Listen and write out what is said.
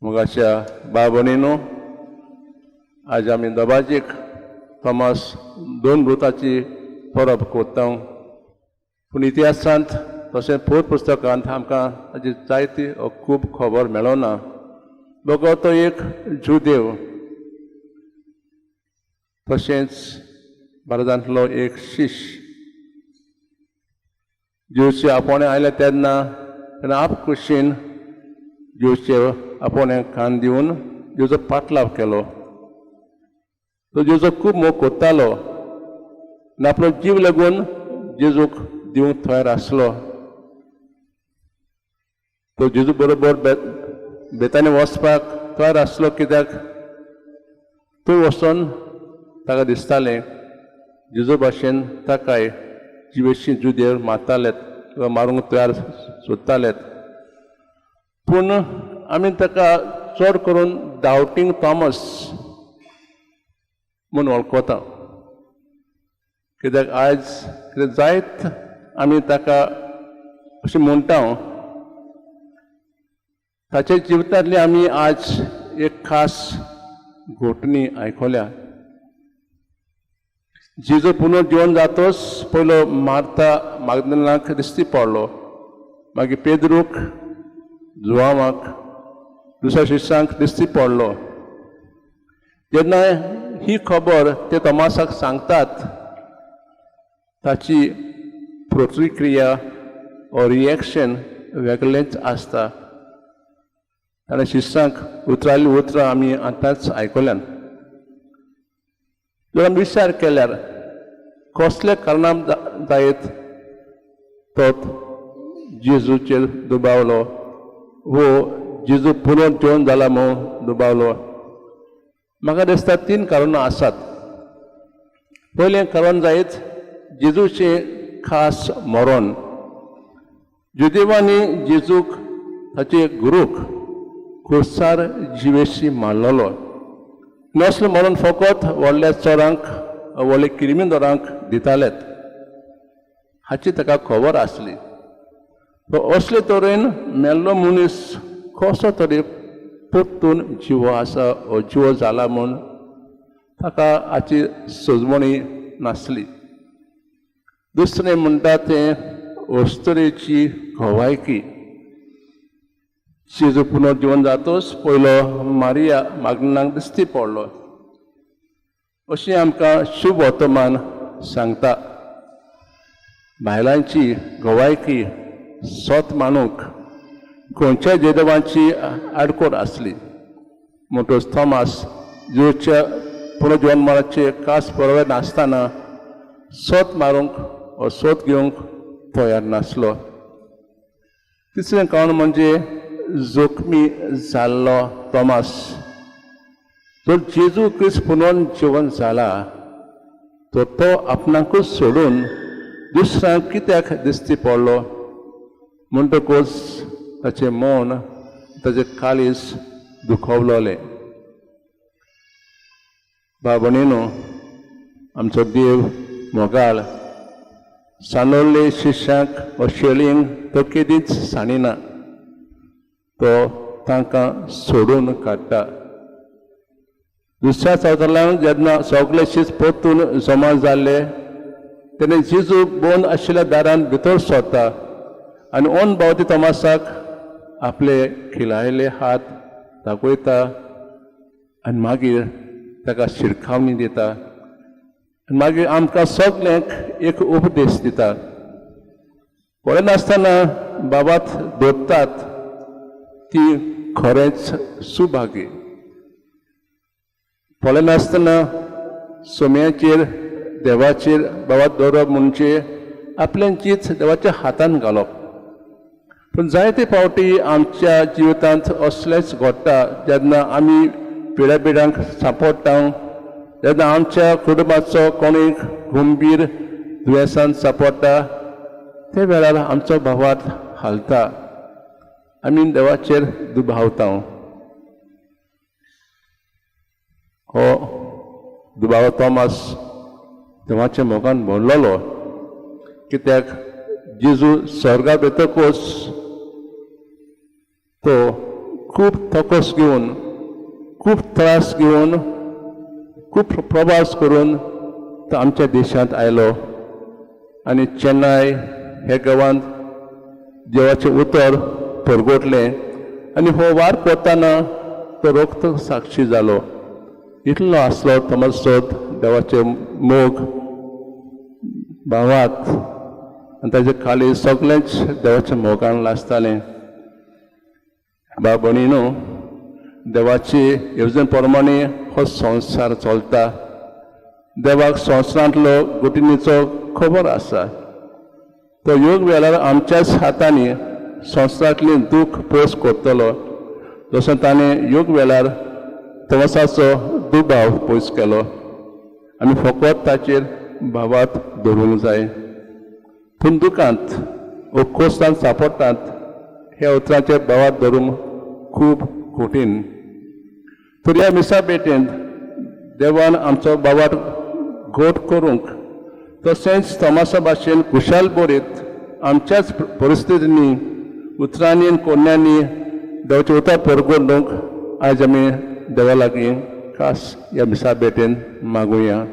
मुगाच्या बाबणीनो आज आमी दोबाजीक थॉमस 2 मृताची परब कोत्ता पूण इतिहासांत तशें पोत पुस्तकांत आमकां ताची जायती खूब खबर मेळना बगो तो एक जुदेव तशेंच भारतांतलो एक शिश्य ज्यूचे आपोणे आयले तेन्ना आपकुशीन ज्यूचे आपोणे कान दिवन ज्यूचो पाटलाव केलो तो जेजू खूब मोग कोत्तालो आनी आपलो जीव लागून जेजूक दिवंक तयार आसलो तो जेजू बरोबर बेतांनी वचपाक तयार आसलो कित्याक थंय वचोन ताका दिसतालें जेजू भाशेन ताकाय जिवेशी जुदेव मारतालेत किंवा मारूंक तयार सोदतालेत पूण आमी ताका चड करून डावटींग थॉमस म्हूण वळखता कित्याक आयज कितें जायत आमी ताका अशें म्हणटा ताच्या जिवितांतली आमी आज एक खास घटणी आयकल्या जेजू पुनर्जीवन जातोच पयलो मार्था मागदलेनाक दिश्टी पडलो मागीर पेद्रूक जुआवाक दुसऱ्या शिश्यांक दिश्टी पडलो जेन्ना ही खबर ते तोमासाक सांगतात ताची प्रतिक्रिया ओ रिएक्शन वेगळेंच आसता ताणें शिश्यांक उतरायल्लीं उतरां आमी आतांच आयकल्यान जर आमी विचार केल्यार कसले कारणां जायत तो जेजूचेर दुबावलो वो जेजू पुनर्जीवन जाला म्हणून दुबावलो म्हाका दिसता 3 कारणां आसात पयलें कारण जायत जेजूचें खास मरण जुदेवांनी जेजूक ताचे गुरूक खुर्सार जिवेशी मारलेलो नसलें मरण फकत व्हडल्या चोरांक व्हडले क्रिमिनलांक दितालेत हाची ताका खबर आसली असले तरेन मेल्लो मनीस कसो तरी परतून जिवो आसा हो जिवो जाला म्हूण ताका हाची सोजमणी नासली दुसरें म्हणटा तें अस्तरेची घोवायकी जेजू पुनर्जीवन जातोच पयलो मारिया मागदलेनाक दिश्टी पडलो अशें आमकां शुभ वर्तमान सांगता बायलांची घोवायकी सोत मानूंक खंयच्याय जेदेवांची आडकोड आसली म्हणटच थॉमास जेजूच्या पुनर्जीवनाचे खास परवे नासतना सोत मारूंक वा सोत घेवंक तयार नासलो तिसरें कारण म्हणजे जोखमी जाल्लो थॉमास जर जेजू क्रिस्त पुनर्जीवन जाला तर तो आपणाकूच सोडून दुसऱ्यांक कित्याक दिश्टी पडलो म्हणटकूच ताचें मन ताचें काळीज दुखवलोलें बाबणीनो आमचो देव मोगाळ सांदोळ्ळे शिश्यांक वा शेळींक तो केदींच साणिना तो तांकां सोडून काडटा दुसऱ्या चवथांतल्यान जेन्ना सगळे शिश्य परतून जमा जाल्ले तेन्ना जेजू बंद आशिल्ल्या दारान भितर सरता आनी ओन बावती तोमासाक आपले खिलायले हात दाखयता आनी मागीर ताका शिरकावणी दिता आनी मागीर आमकां सगळ्यांक एक उपदेश दिता पळय नासतना बाबात दोत्तात ती खरेंच सुभागी पळय नासतना सोम्याचेर देवाचेर बाबात दवरप म्हणजे आपल्यान चीज देवाच्या हातान घालप पूण जायते फावटी आमच्या जिवितांत असलेंच घडटा जेन्ना आमी पिड्याक सांपडटा जेन्ना आमच्या कुटुंबाचो कोणूय गंभीर दुयेंसान सांपडटा ते वेळार आमचो भावार्थ हालता आमी देवाचेर दुबावता हो दुबाव थॉमास देवाच्या मोगान भरलेलो कित्याक जेजू स्वर्गांत येतकूच तो खूब तोकोस घेवन खूब त्रास घेवन खूब प्रवास करून तो आमच्या देशांत आयलो आनी चेन्नय हे गांवांत देवाचें उतर परगोटलें आनी हो वार करतना तो रोखतो साक्षी जालो. इतलो आसलो तोमासोद देवाचे मोग भावात आनी ताजे खाली सगळेंच देवाच्या मोगान लासतालें. भयणीनो, देवाची येवजण प्रमाणे हो संवसार चलता. देवाक संवसारांतलो गुटिनीचो खबर आसा. तो योग वेळार आमच्याच हातांनी संवसारांतली दूख पयस करतलो जसो ताणें योग वेळार तोमासाचो दुबाव पयस केलो. आमी फकत ताचेर भावात दवरूंक जाय. पूण दुखांत वो कोस्तांत सांपडटात ह्या उतरांचेर भावात धरूंक खूब कठीण. तर ह्या मिसा भेटेंत देवान आमचो भावात घोट करूंक तशेंच तोमासा भाशेन खुशाल बरीत आमच्याच परिस्थितींनी उतरांनी आनी कोन्यांनी देवाचें उतर परगोवंक आज आमी देवा लागीं खास ह्या मिसा भेटेन मागुया.